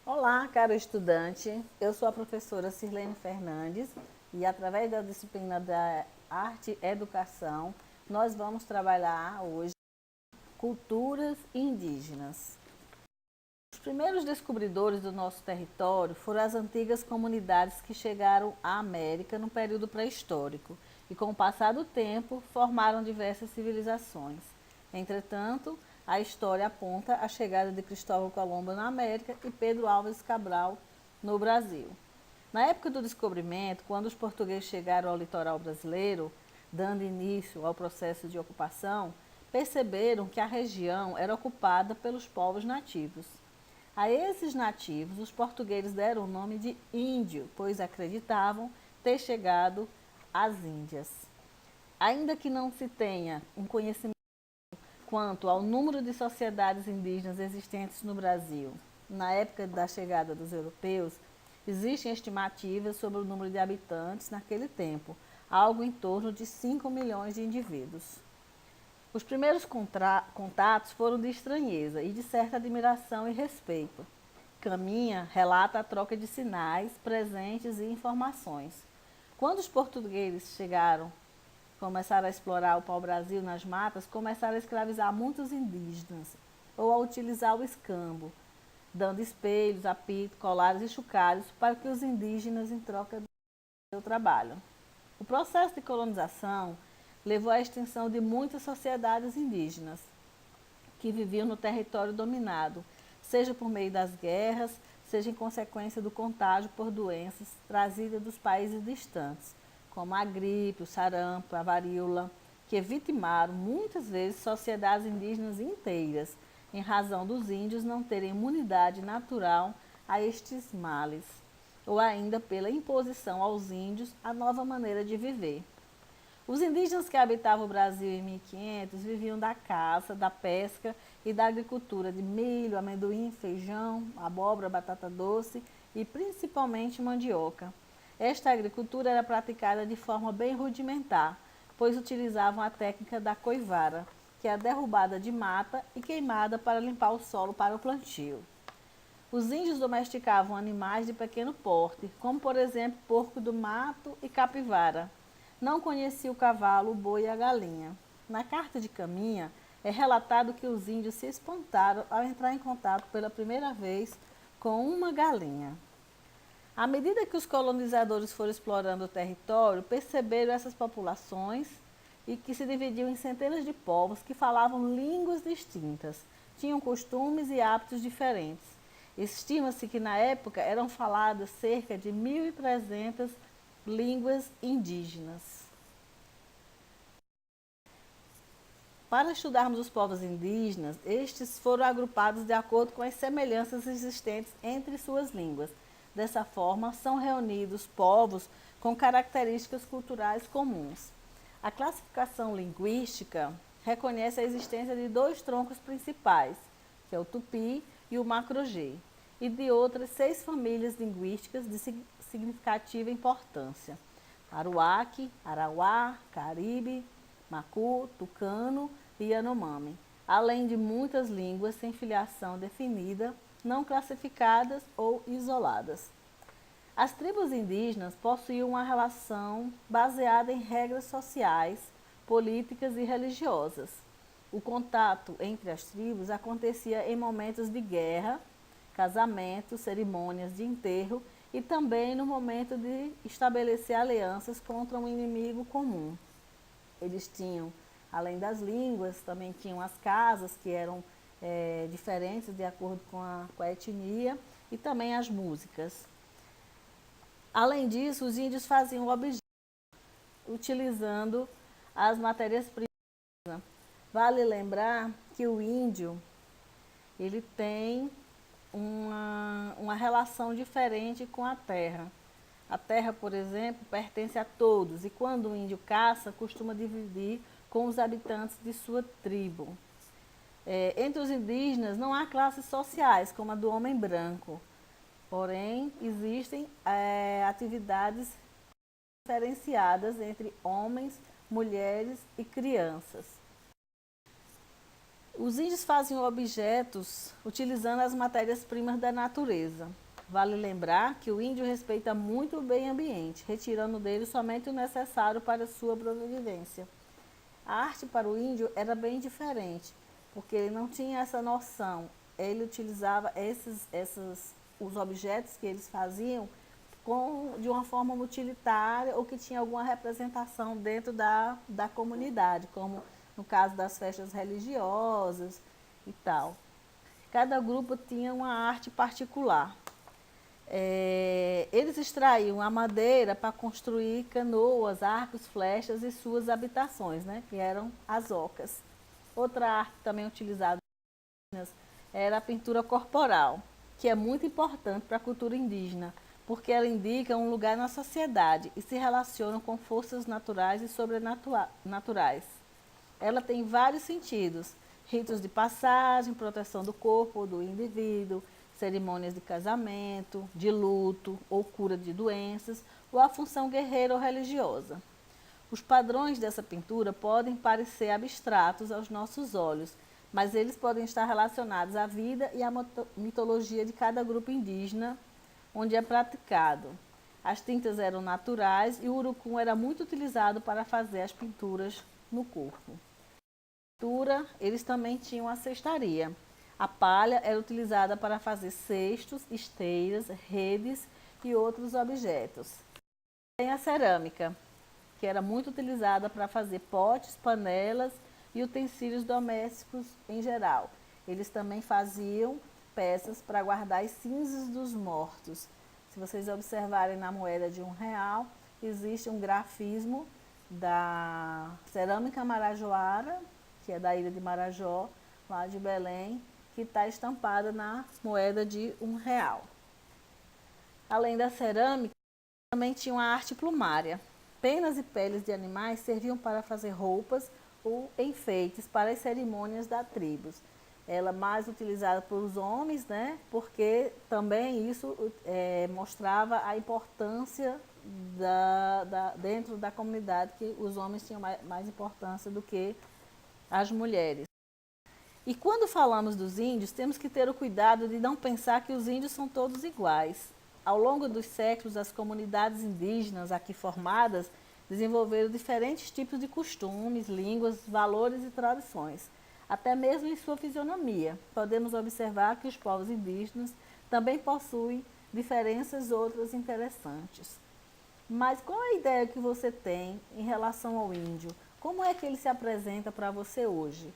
Olá, caro estudante. Eu sou a professora Sirlene Fernandes e através da disciplina da Arte e Educação, nós vamos trabalhar hoje culturas indígenas. Os primeiros descobridores do nosso território foram as antigas comunidades que chegaram à América no período pré-histórico e, com o passar do tempo, formaram diversas civilizações. Entretanto, a história aponta a chegada de Cristóvão Colombo na América e Pedro Álvares Cabral no Brasil. Na época do descobrimento, quando os portugueses chegaram ao litoral brasileiro, dando início ao processo de ocupação, perceberam que a região era ocupada pelos povos nativos. A esses nativos, os portugueses deram o nome de índio, pois acreditavam ter chegado às Índias. Ainda que não se tenha um conhecimento quanto ao número de sociedades indígenas existentes no Brasil, na época da chegada dos europeus, existem estimativas sobre o número de habitantes naquele tempo, algo em torno de 5 milhões de indivíduos. Os primeiros contatos foram de estranheza e de certa admiração e respeito. Caminha relata a troca de sinais, presentes e informações. Quando os portugueses começaram a explorar o pau-brasil nas matas, começaram a escravizar muitos indígenas ou a utilizar o escambo, dando espelhos, apito, colares e chocalhos para que os indígenas em troca do seu trabalho. O processo de colonização levou à extinção de muitas sociedades indígenas que viviam no território dominado, seja por meio das guerras, seja em consequência do contágio por doenças trazidas dos países distantes, como a gripe, o sarampo, a varíola, que vitimaram muitas vezes sociedades indígenas inteiras, em razão dos índios não terem imunidade natural a estes males, ou ainda pela imposição aos índios a nova maneira de viver. Os indígenas que habitavam o Brasil em 1500 viviam da caça, da pesca e da agricultura de milho, amendoim, feijão, abóbora, batata doce e principalmente mandioca. Esta agricultura era praticada de forma bem rudimentar, pois utilizavam a técnica da coivara, que é a derrubada de mata e queimada para limpar o solo para o plantio. Os índios domesticavam animais de pequeno porte, como por exemplo porco do mato e capivara. Não conhecia o cavalo, o boi e a galinha. Na carta de Caminha é relatado que os índios se espantaram ao entrar em contato pela primeira vez com uma galinha. À medida que os colonizadores foram explorando o território, perceberam essas populações e que se dividiam em centenas de povos que falavam línguas distintas, tinham costumes e hábitos diferentes. Estima-se que na época eram faladas cerca de 1.300 línguas indígenas. Para estudarmos os povos indígenas, estes foram agrupados de acordo com as semelhanças existentes entre suas línguas. Dessa forma, são reunidos povos com características culturais comuns. A classificação linguística reconhece a existência de dois troncos principais, que é o tupi e o macro-G, e de outras 6 famílias linguísticas de significativa importância: Aruaque, Arauá, Caribe, Macu, Tucano e Yanomami, além de muitas línguas sem filiação definida, não classificadas ou isoladas. As tribos indígenas possuíam uma relação baseada em regras sociais, políticas e religiosas. O contato entre as tribos acontecia em momentos de guerra, casamento, cerimônias de enterro e também no momento de estabelecer alianças contra um inimigo comum. Eles tinham, além das línguas, também tinham as casas que eram diferentes de acordo com a etnia e também as músicas. Além disso, os índios faziam objetos utilizando as matérias-primas. Vale lembrar que o índio ele tem uma relação diferente com a terra. A terra, por exemplo, pertence a todos e quando o índio caça, costuma dividir com os habitantes de sua tribo. Entre os indígenas não há classes sociais como a do homem branco, porém existem atividades diferenciadas entre homens, mulheres e crianças. Os índios faziam objetos utilizando as matérias-primas da natureza. Vale lembrar que o índio respeita muito o meio ambiente, retirando dele somente o necessário para sua sobrevivência. A arte para o índio era bem diferente, porque ele não tinha essa noção. Ele utilizava os objetos que eles faziam de uma forma utilitária ou que tinha alguma representação dentro da comunidade, como no caso das festas religiosas e tal. Cada grupo tinha uma arte particular. Eles extraíam a madeira para construir canoas, arcos, flechas e suas habitações, né, que eram as ocas. Outra arte também utilizada era a pintura corporal, que é muito importante para a cultura indígena, porque ela indica um lugar na sociedade e se relaciona com forças naturais e sobrenaturais. Ela tem vários sentidos: ritos de passagem, proteção do corpo ou do indivíduo, cerimônias de casamento, de luto ou cura de doenças, ou a função guerreira ou religiosa. Os padrões dessa pintura podem parecer abstratos aos nossos olhos, mas eles podem estar relacionados à vida e à mitologia de cada grupo indígena onde é praticado. As tintas eram naturais e o urucum era muito utilizado para fazer as pinturas no corpo. Eles também tinham a cestaria. A palha era utilizada para fazer cestos, esteiras, redes e outros objetos. Tem a cerâmica, que era muito utilizada para fazer potes, panelas e utensílios domésticos em geral. Eles também faziam peças para guardar as cinzas dos mortos. Se vocês observarem na moeda de R$1, existe um grafismo da cerâmica marajoara, que é da ilha de Marajó, lá de Belém, que está estampada na moeda de R$1. Além da cerâmica, também tinha uma arte plumária. Penas e peles de animais serviam para fazer roupas ou enfeites para as cerimônias das tribos. Ela mais utilizada pelos homens, né? Porque também isso mostrava a importância dentro da comunidade, que os homens tinham mais importância do que as mulheres. E quando falamos dos índios, temos que ter o cuidado de não pensar que os índios são todos iguais. Ao longo dos séculos, as comunidades indígenas aqui formadas desenvolveram diferentes tipos de costumes, línguas, valores e tradições. Até mesmo em sua fisionomia, podemos observar que os povos indígenas também possuem diferenças outras interessantes. Mas qual é a ideia que você tem em relação ao índio? Como é que ele se apresenta para você hoje?